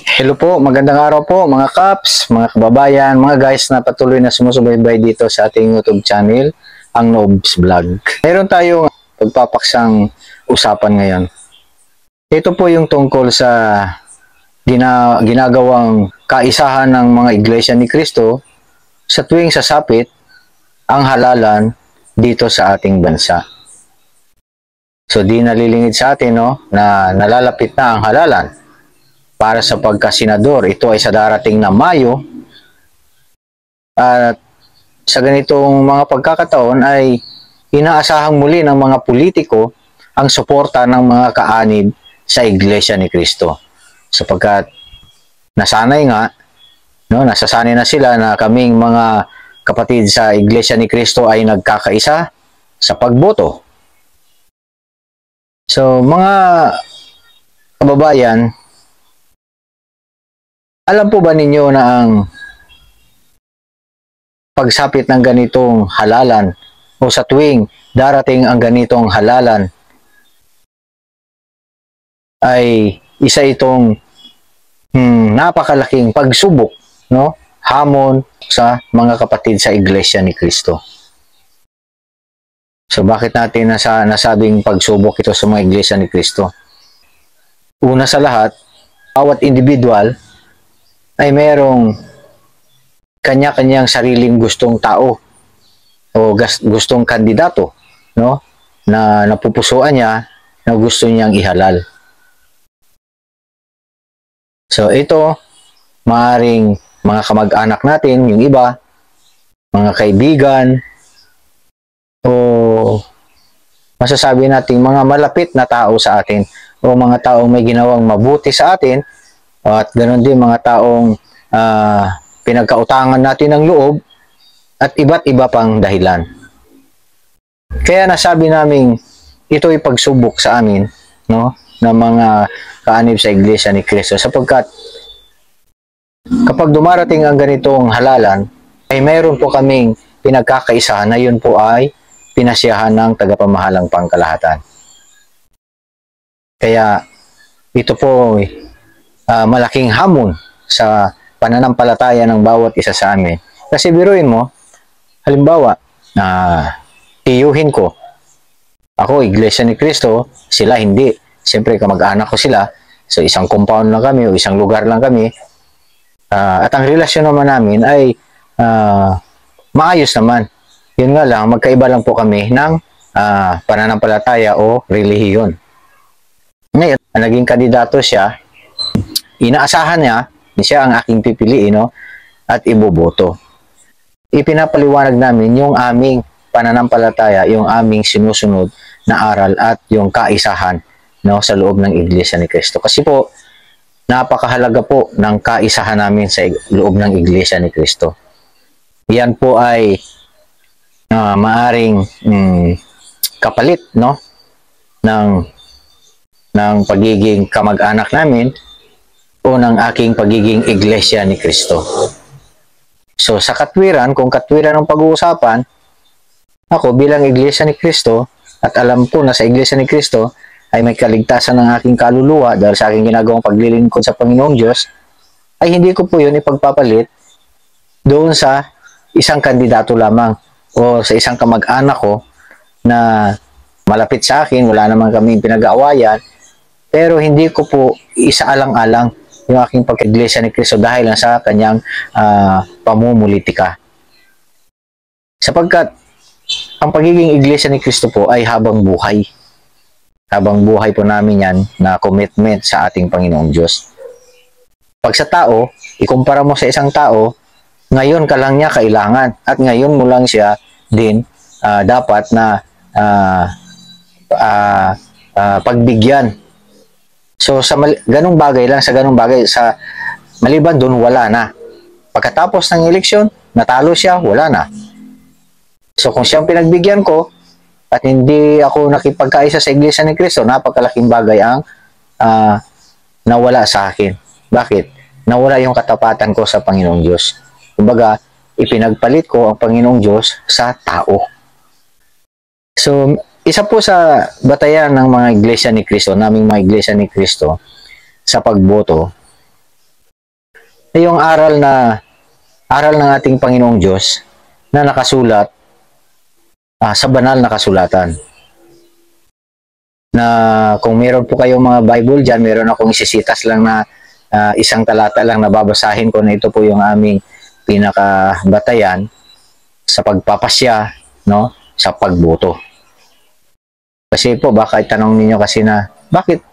Hello po, magandang araw po mga kaps, mga kababayan, mga guys na patuloy na sumusubaybay dito sa ating YouTube channel, ang Nobs Vlog. Meron tayong pagpapaksang usapan ngayon. Ito po yung tungkol sa ginagawang kaisahan ng mga iglesia ni Cristo sa tuwing sasapit ang halalan dito sa ating bansa. So di nalilingid sa atin na nalalapit na ang halalan para sa pagkasenador. Ito ay sa darating na Mayo. At sa ganitong mga pagkakataon ay inaasahang muli ng mga politiko ang suporta ng mga kaanib sa Iglesia ni Cristo. Sapagkat nasanay nga, nasasanay na sila na kaming mga kapatid sa Iglesia ni Cristo ay nagkakaisa sa pagboto. So mga kababayan, alam po ba ninyo na ang pagsapit ng ganitong halalan o sa tuwing darating ang ganitong halalan ay isa itong napakalaking pagsubok, hamon sa mga kapatid sa Iglesia ni Cristo. So bakit natin nasabing pagsubok ito sa mga Iglesia ni Cristo? Una sa lahat, bawat individual ay merong kanya-kanyang sariling gustong tao o gustong kandidato, na napupusuan niya na gusto niyang ihalal. So ito, maaring mga kamag-anak natin, yung iba, mga kaibigan, o masasabi natin mga malapit na tao sa atin, o mga taong may ginawang mabuti sa atin, at ganoon din mga taong pinagkautangan natin ng loob at iba't iba pang dahilan. Kaya nasabi namin ito ay pagsubok sa amin, ng mga kaanib sa Iglesia ni Cristo, sapagkat kapag dumarating ang ganitong halalan ay mayroon po kaming pinagkakaisahan na yun po ay pinasiyahan ng tagapamahalang pangkalahatan. Kaya ito po malaking hamon sa pananampalataya ng bawat isa sa amin. Kasi biruin mo, halimbawa, tiyuhin ko, ako, Iglesia ni Cristo, sila hindi. Siyempre, kamag-anak ko sila. So, isang compound lang kami o isang lugar lang kami. At ang relasyon naman namin ay maayos naman. Yun nga lang, magkaiba lang po kami ng pananampalataya o relihiyon. Ngayon, naging kandidato siya, inaasahan niya ang aking pipiliin at iboboto. Ipinapaliwanag namin yung aming pananampalataya, yung aming sinusunod na aral at yung kaisahan sa loob ng Iglesia ni Cristo. Kasi po, napakahalaga po ng kaisahan namin sa loob ng Iglesia ni Cristo. Yan po ay maaring kapalit ng pagiging kamag-anak namin o ng aking pagiging Iglesia ni Cristo. So sa katwiran, kung katwiran ang pag-uusapan, ako bilang Iglesia ni Cristo, at alam ko na sa Iglesia ni Cristo ay may kaligtasan ng aking kaluluwa dahil sa aking ginagawang paglilingkod sa Panginoong Diyos, ay hindi ko po yun ipagpapalit doon sa isang kandidato lamang o sa isang kamag-anak ko na malapit sa akin, wala naman kami pinag-aawayan, pero hindi ko po isaalang-alang yung aking pag-Iglesia ni Cristo dahil lang sa kanyang pamumulitika. Sapagkat ang pagiging Iglesia ni Cristo po ay habang buhay. Habang buhay po namin yan na commitment sa ating Panginoong Diyos. Pag sa tao, ikumpara mo sa isang tao, ngayon ka lang niya kailangan at ngayon mo lang siya din dapat na pagbigyan. So sa ganung bagay lang, sa ganung bagay, sa maliban doon, wala na. Pagkatapos ng eleksyon, natalo siya, wala na. So kung siyang pinagbigyan ko at hindi ako nakipagkaisa sa Iglesia ni Cristo, napakalaking bagay ang nawala sa akin. Bakit? Nawala yung katapatan ko sa Panginoong Diyos. Kumbaga, ipinagpalit ko ang Panginoong Diyos sa tao. So, isa po sa batayan ng mga Iglesia ni Cristo, naming mga Iglesia ni Cristo, sa pagboto, ay yung aral ng ating Panginoong Diyos na nakasulat sa banal na kasulatan. Na kung meron po kayong mga Bible dyan, meron akong isisitas lang na isang talata lang na babasahin ko na ito po yung aming pinakabatayan sa pagpapasya, no, sa pagboto. Kasi po, baka itanong ninyo kasi na, bakit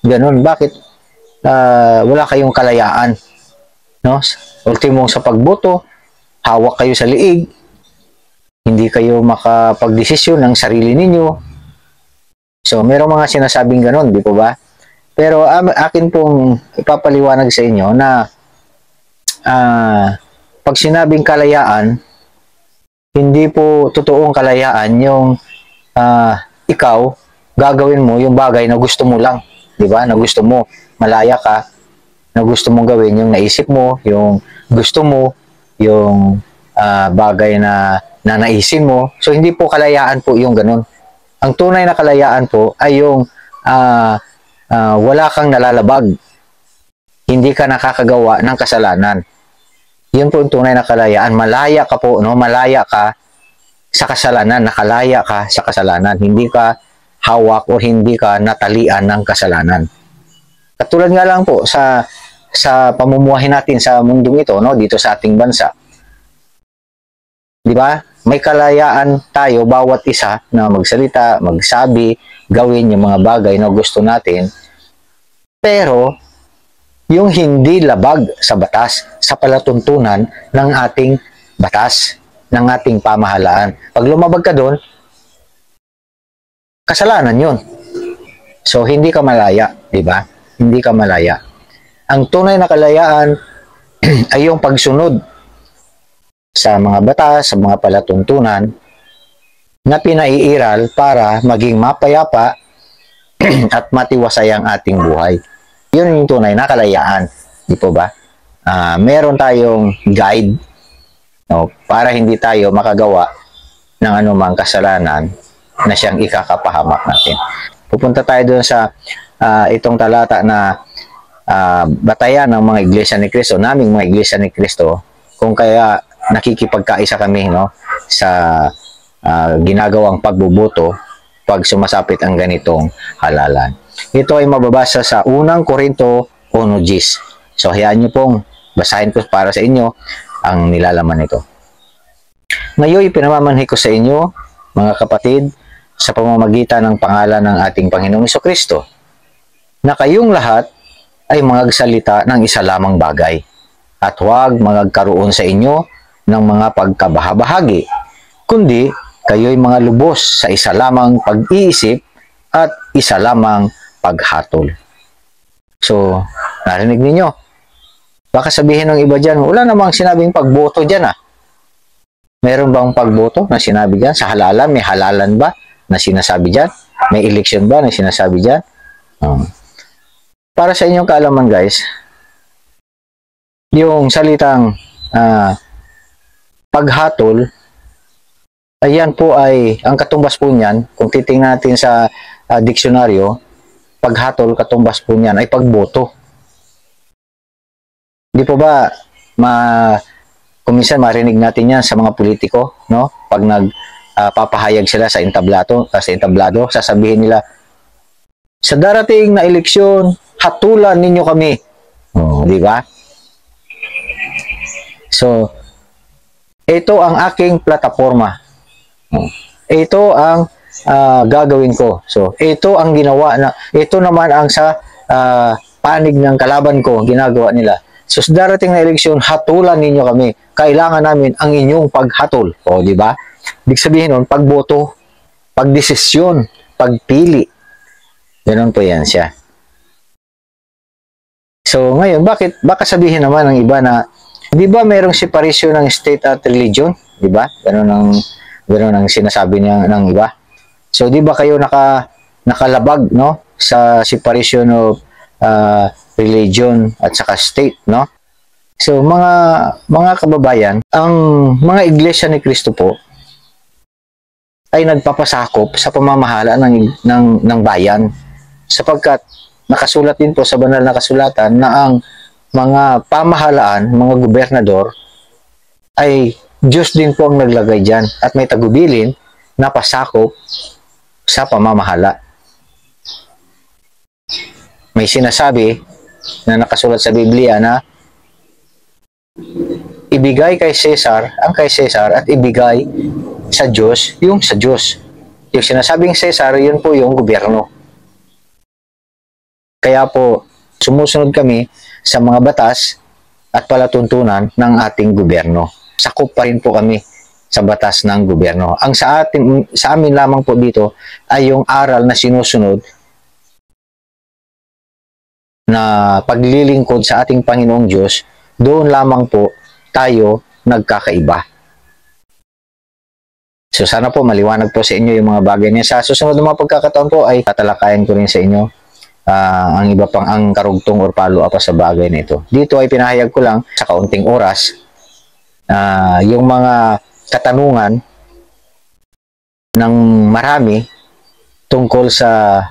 ganun? Bakit wala kayong kalayaan? No? Ultimo sa pagboto, hawak kayo sa liig, hindi kayo makapagdesisyon ng sarili ninyo. So, merong mga sinasabing ganun, di po ba? Pero akin pong ipapaliwanag sa inyo na pag sinabing kalayaan, hindi po totoong kalayaan yung ikaw gagawin mo yung bagay na gusto mo lang, di ba? Na gusto mo, malaya ka, na gusto mong gawin yung naisip mo, yung gusto mo, yung bagay na naisin mo. So, hindi po kalayaan po yung ganun. Ang tunay na kalayaan po ay yung wala kang nalalabag. Hindi ka nakakagawa ng kasalanan. Yun po yung tunay na kalayaan. Malaya ka po, no? Malaya ka sa kasalanan, nakalaya ka sa kasalanan. Hindi ka hawak o hindi ka natalian ng kasalanan. Katulad nga lang po sa pamumuhay natin sa mundong ito, no? Dito sa ating bansa. Di ba? May kalayaan tayo bawat isa na magsalita, magsabi, gawin yung mga bagay na gusto natin. Pero yung hindi labag sa batas, sa palatuntunan ng ating batas, ng ating pamahalaan. Pag lumabag ka doon, kasalanan yun. So, hindi ka malaya, di ba? Hindi ka malaya. Ang tunay na kalayaan ay yung pagsunod sa mga batas, sa mga palatuntunan na pinaiiral para maging mapayapa at matiwasay ang ating buhay. Yun yung tunay na kalayaan. Di po ba? Meron tayong guide, no, para hindi tayo makagawa ng anumang kasalanan na siyang ikakapahamak natin. Pupunta tayo doon sa itong talata na batayan ng mga iglesia ni Cristo, naming mga iglesia ni Cristo, kung kaya nakikipagkaisa kami, no, sa ginagawang pagbuboto pag sumasapit ang ganitong halalan. Ito ay mababasa sa unang Korinto 1:10. So, hayaan nyo pong basahin ko para sa inyo ang nilalaman nito. Ngayon, ipinamamanhi ko sa inyo, mga kapatid, sa pamamagitan ng pangalan ng ating Panginoong Jesucristo, na kayong lahat ay magsalita ng isa lamang bagay, at huwag magkaroon sa inyo ng mga pagkabahabahagi, kundi kayo'y mga lubos sa isa lamang pag-iisip at isa lamang paghatol. So, narinig ninyo? Baka sabihin ng iba dyan, wala namang sinabing pagboto dyan ah. Meron bang pagboto na sinabi dyan? Sa halalan, may halalan ba na sinasabi dyan? May election ba na sinasabi dyan? Para sa inyong kaalaman guys, yung salitang paghatol, ayan po ay, ang katumbas po niyan, kung titingnan natin sa diksyonaryo, paghatol, katumbas po niyan ay pagboto. Di po ba, kung minsan marinig natin yan sa mga politiko, no? Pag nagpapahayag sila sa entablado, sasabihin nila, sa darating na eleksyon, hatulan ninyo kami. Di ba? So, ito ang aking plataforma. Ito ang gagawin ko. So, ito ang ginawa na, ito naman ang sa panig ng kalaban ko, ginagawa nila. So, sa darating na eleksyon, hatulan ninyo kami. Kailangan namin ang inyong paghatol. O, di ba? Ibig sabihin nun, pagboto, pagdesisyon, pagpili. Ganun po yan siya. So, ngayon, baka sabihin naman ng iba na, di ba merong separation ng state at religion? Di ba? Ganun ang sinasabi niya ng iba. So, di ba kayo nakalabag, no? Sa separation of religion at saka state, no? So, mga kababayan, ang mga iglesia ni Cristo po ay nagpapasakop sa pamamahala ng bayan, sapagkat nakasulat din po sa banal na kasulatan na ang mga pamahalaan, mga gobernador, ay Diyos din po ang naglagay dyan at may tagubilin na pasakop sa pamamahala. May sinasabi na nakasulat sa Biblia na ibigay kay Cesar ang kay Cesar at ibigay sa Diyos yung sa Diyos. Yung sinasabing Cesar, yun po yung gobyerno. Kaya po, sumusunod kami sa mga batas at palatuntunan ng ating gobyerno. Sakop pa rin po kami sa batas ng gobyerno. Ang sa amin lamang po dito ay yung aral na sinusunod na paglilingkod sa ating Panginoong Diyos, doon lamang po tayo nagkakaiba. So sana po maliwanag po sa inyo yung mga bagay niya. Sa susunod na mga pagkakataon po ay tatalakayan ko rin sa inyo ang iba pang ang karugtong or follow-up sa bagay na ito. Dito ay pinahayag ko lang sa kaunting oras yung mga katanungan ng marami tungkol sa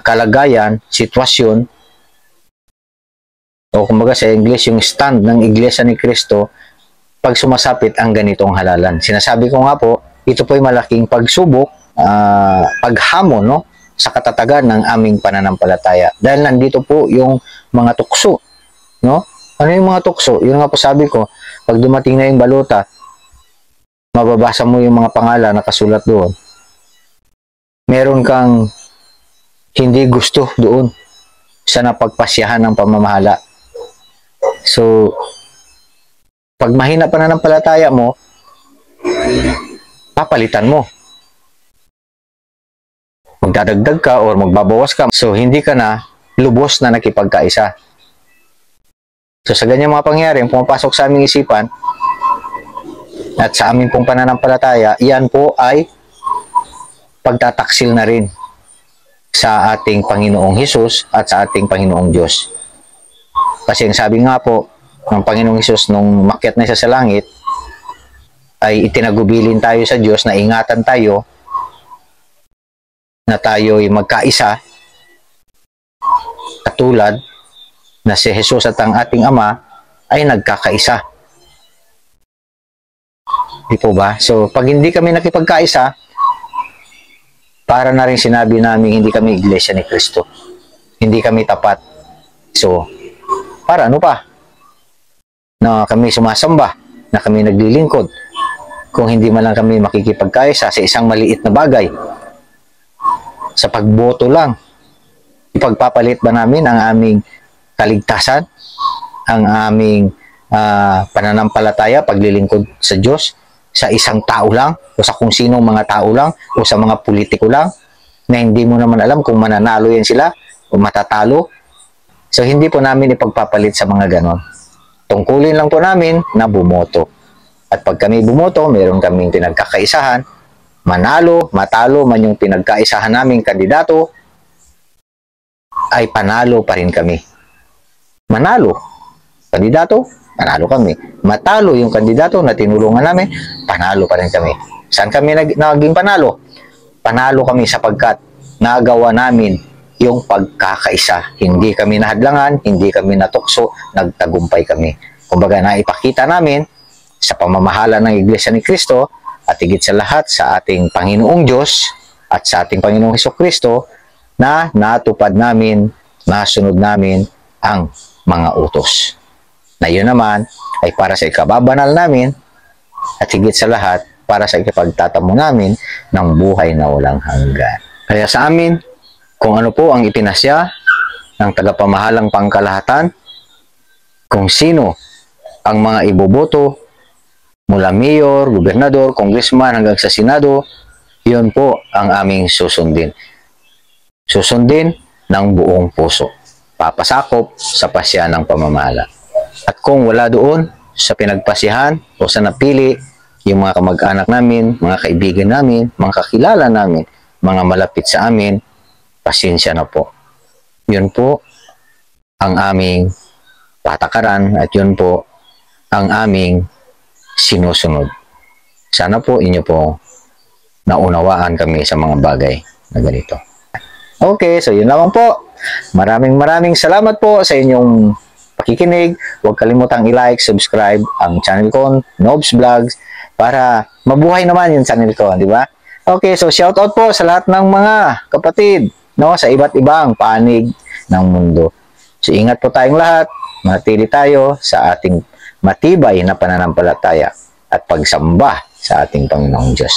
kalagayan, sitwasyon, o kumbaga sa English, yung stand ng Iglesia ni Cristo pag sumasapit ang ganitong halalan. Sinasabi ko nga po, ito po ay malaking pagsubok, paghamon, no, sa katatagan ng aming pananampalataya. Dahil nandito po yung mga tukso, no? Ano yung mga tukso? Yun nga po sabi ko, pag dumating na yung baluta, mababasa mo yung mga pangalan na kasulat doon. Meron kang hindi gusto doon sa napagpasyahan ng pamamahala. So, pag mahina pananampalataya mo, papalitan mo. Magdadagdag ka or magbabawas ka. So, hindi ka na lubos na nakipagkaisa. So, sa ganyan mga pangyayari, pumapasok sa aming isipan at sa aming pong pananampalataya, yan po ay pagtataksil na rin sa ating Panginoong Hesus at sa ating Panginoong Diyos. Kasi ang sabi nga po ng Panginoong Hesus nung makyat na siya sa langit, ay itinagubilin tayo sa Diyos na ingatan tayo na tayo'y magkaisa katulad na si Jesus at ang ating Ama ay nagkakaisa. Di po ba? So, pag hindi kami nakipagkaisa, para na rin sinabi namin hindi kami Iglesia ni Cristo. Hindi kami tapat. So, para ano pa? Na kami sumasamba, na kami naglilingkod. Kung hindi man lang kami makikipagkaisa sa isang maliit na bagay. Sa pagboto lang. Ipagpapalit ba namin ang aming kaligtasan? Ang aming pananampalataya, paglilingkod sa Diyos? Sa isang tao lang o sa kung sinong mga tao lang o sa mga politiko lang na hindi mo naman alam kung mananalo yan sila o matatalo. So, hindi po namin ipagpapalit sa mga ganon. Tungkulin lang po namin na bumoto. At pag kami bumoto, meron kaming pinagkakaisahan, manalo, matalo man yung pinagkaisahan naming kandidato, ay panalo pa rin kami. Manalo, kandidato, panalo kami. Matalo yung kandidato na tinulungan namin, panalo pa rin kami. Saan kami naging panalo? Panalo kami sapagkat nagawa namin yung pagkakaisa. Hindi kami nahadlangan, hindi kami natukso, nagtagumpay kami. Kumbaga, naipakita namin sa pamamahala ng Iglesia ni Cristo at higit sa lahat sa ating Panginoong Diyos at sa ating Panginoong Hesukristo na natupad namin, nasunod namin ang mga utos. Na yun naman ay para sa ikababanal namin at higit sa lahat para sa ikapagtatamo namin ng buhay na walang hanggan. Kaya sa amin, kung ano po ang ipinasya ng tagapamahalang pangkalahatan, kung sino ang mga iboboto mula mayor, gobernador, congressman hanggang sa senado, yun po ang aming susundin. Susundin ng buong puso. Papasakop sa pasya ng pamamahala. At kung wala doon sa pinagpasihan o sa napili, yung mga kamag-anak namin, mga kaibigan namin, mga kakilala namin, mga malapit sa amin, pasensya na po. Yun po ang aming patakaran at yun po ang aming sinusunod. Sana po inyo po naunawaan kami sa mga bagay na ganito. Okay, so yun naman po. Maraming salamat po sa inyong pakikinig. Huwag kalimutang i-like, subscribe ang channel ko, Nobs Vlogs, para mabuhay naman yung channel ko, di ba? Okay, so shout out po sa lahat ng mga kapatid, no, sa iba't ibang panig ng mundo. So ingat po tayong lahat, manatili tayo sa ating matibay na pananampalataya at pagsamba sa ating Panginoong Diyos.